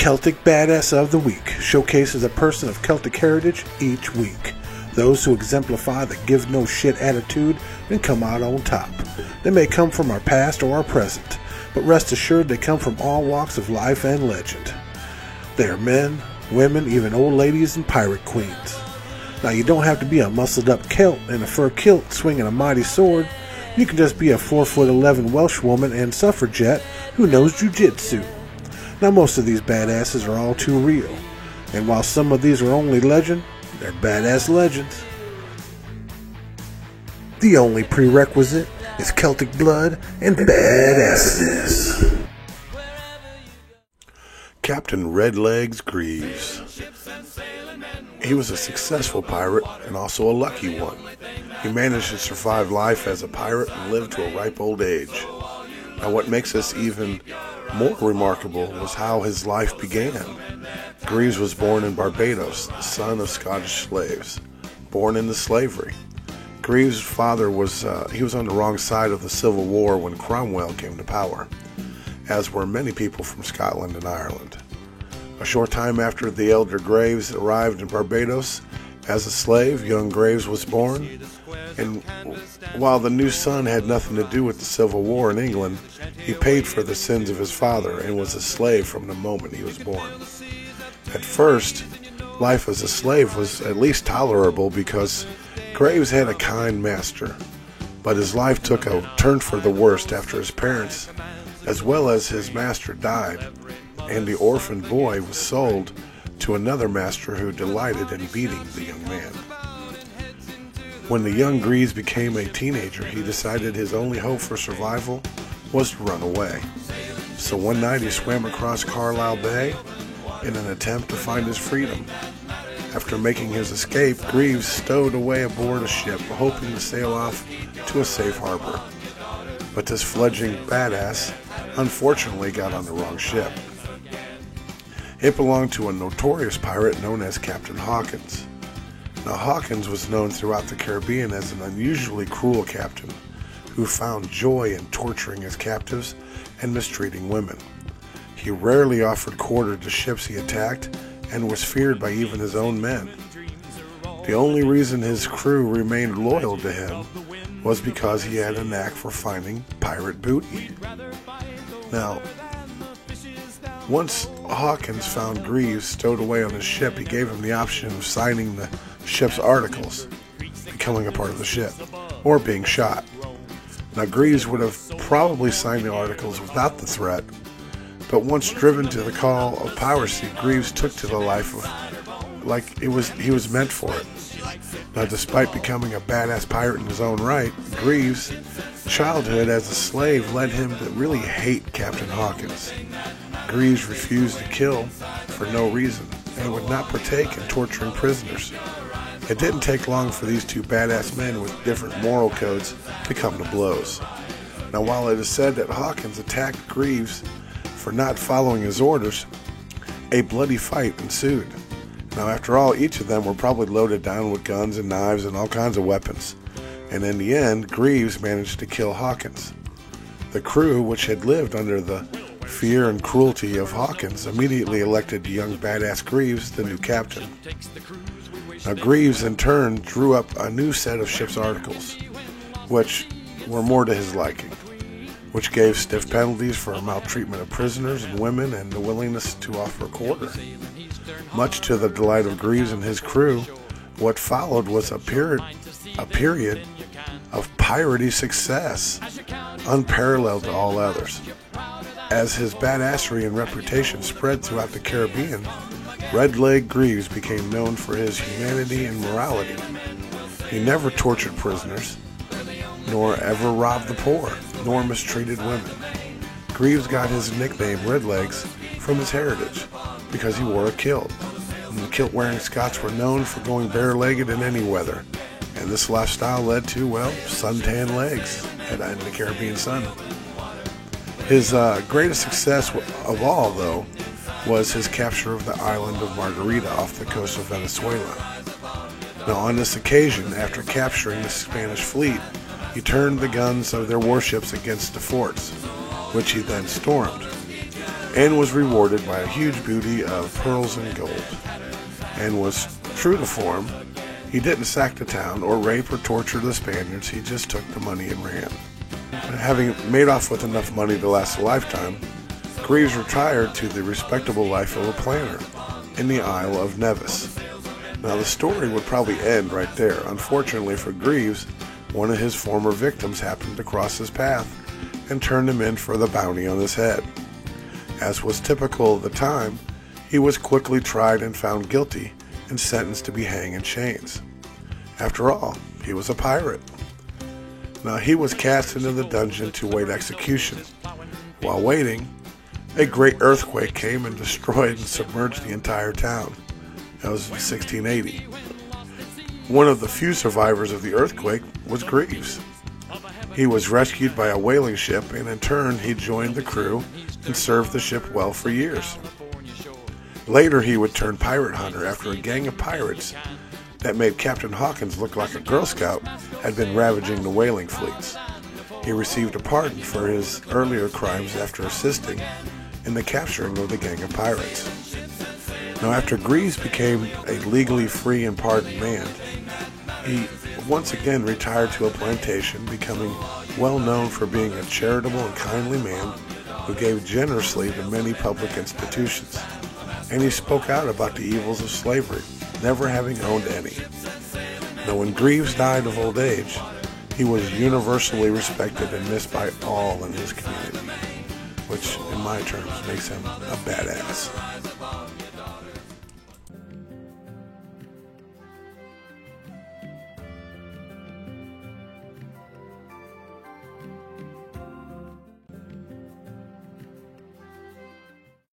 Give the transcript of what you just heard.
Celtic Badass of the Week showcases a person of Celtic heritage each week. Those who exemplify the give no shit attitude and come out on top. They may come from our past or our present, but rest assured they come from all walks of life and legend. They are men, women, even old ladies and pirate queens. Now you don't have to be a muscled up Celt in a fur kilt swinging a mighty sword. You can just be a 4'11" Welsh woman and suffragette who knows jujitsu. Now most of these badasses are all too real, and while some of these are only legend, they're badass legends. The only prerequisite is Celtic blood and badassedness. Captain Legs Greaves. He was a successful pirate and also a lucky one. He managed to survive life as a pirate and live to a ripe old age. Now what makes this even more remarkable was how his life began. Greaves was born in Barbados, the son of Scottish slaves, born into slavery. Greaves' father was on the wrong side of the Civil War when Cromwell came to power, as were many people from Scotland and Ireland. A short time after the elder Greaves arrived in Barbados as a slave, young Greaves was born, and while the new son had nothing to do with the Civil War in England, he paid for the sins of his father and was a slave from the moment he was born. At first, life as a slave was at least tolerable because Greaves had a kind master, but his life took a turn for the worst after his parents, as well as his master, died, and the orphaned boy was sold to another master who delighted in beating the young man. When the young Greaves became a teenager, he decided his only hope for survival was to run away. So one night he swam across Carlisle Bay in an attempt to find his freedom. After making his escape, Greaves stowed away aboard a ship, hoping to sail off to a safe harbor. But this fledgling badass unfortunately got on the wrong ship. It belonged to a notorious pirate known as Captain Hawkins. Now Hawkins was known throughout the Caribbean as an unusually cruel captain who found joy in torturing his captives and mistreating women. He rarely offered quarter to ships he attacked and was feared by even his own men. The only reason his crew remained loyal to him was because he had a knack for finding pirate booty. Now, once Hawkins found Greaves stowed away on his ship, he gave him the option of signing the ship's articles, becoming a part of the ship, or being shot. Now Greaves would have probably signed the articles without the threat, but once driven to the call of piracy, Greaves took to the life of like he was meant for it. Now despite becoming a badass pirate in his own right, Greaves' childhood as a slave led him to really hate Captain Hawkins. Greaves refused to kill for no reason and would not partake in torturing prisoners. It didn't take long for these two badass men with different moral codes to come to blows. Now while it is said that Hawkins attacked Greaves for not following his orders, a bloody fight ensued. Now after all, each of them were probably loaded down with guns and knives and all kinds of weapons, and in the end, Greaves managed to kill Hawkins. The crew, which had lived under the fear and cruelty of Hawkins, immediately elected young badass Greaves the new captain. Now Greaves in turn drew up a new set of ship's articles, which were more to his liking, which gave stiff penalties for maltreatment of prisoners and women and the willingness to offer quarter. Much to the delight of Greaves and his crew, what followed was a period of piratey success, unparalleled to all others. As his badassery and reputation spread throughout the Caribbean, Legs Greaves became known for his humanity and morality. He never tortured prisoners, nor ever robbed the poor, nor mistreated women. Greaves got his nickname Red Legs from his heritage because he wore a kilt, and the kilt-wearing Scots were known for going bare-legged in any weather, and this lifestyle led to, well, suntan legs in the Caribbean sun. His greatest success of all, though, was his capture of the island of Margarita off the coast of Venezuela. Now, on this occasion, after capturing the Spanish fleet, he turned the guns of their warships against the forts, which he then stormed. and was rewarded by a huge booty of pearls and gold. And was true to form. He didn't sack the town or rape or torture the Spaniards. He just took the money and ran. Having made off with enough money to last a lifetime, Greaves retired to the respectable life of a planter in the Isle of Nevis. Now the story would probably end right there. Unfortunately for Greaves, one of his former victims happened to cross his path and turned him in for the bounty on his head. As was typical of the time, he was quickly tried and found guilty and sentenced to be hanged in chains. After all, he was a pirate. Now he was cast into the dungeon to wait execution. While waiting, a great earthquake came and destroyed and submerged the entire town. That was in 1680. One of the few survivors of the earthquake was Greaves. He was rescued by a whaling ship, and in turn he joined the crew and served the ship well for years. Later he would turn pirate hunter after a gang of pirates that made Captain Hawkins look like a Girl Scout had been ravaging the whaling fleets. He received a pardon for his earlier crimes after assisting in the capturing of the gang of pirates. Now after Greaves became a legally free and pardoned man, he once again retired to a plantation, becoming well known for being a charitable and kindly man who gave generously to many public institutions. And he spoke out about the evils of slavery, never having owned any. Now when Greaves died of old age, he was universally respected and missed by all in his community, which in my terms makes him a badass.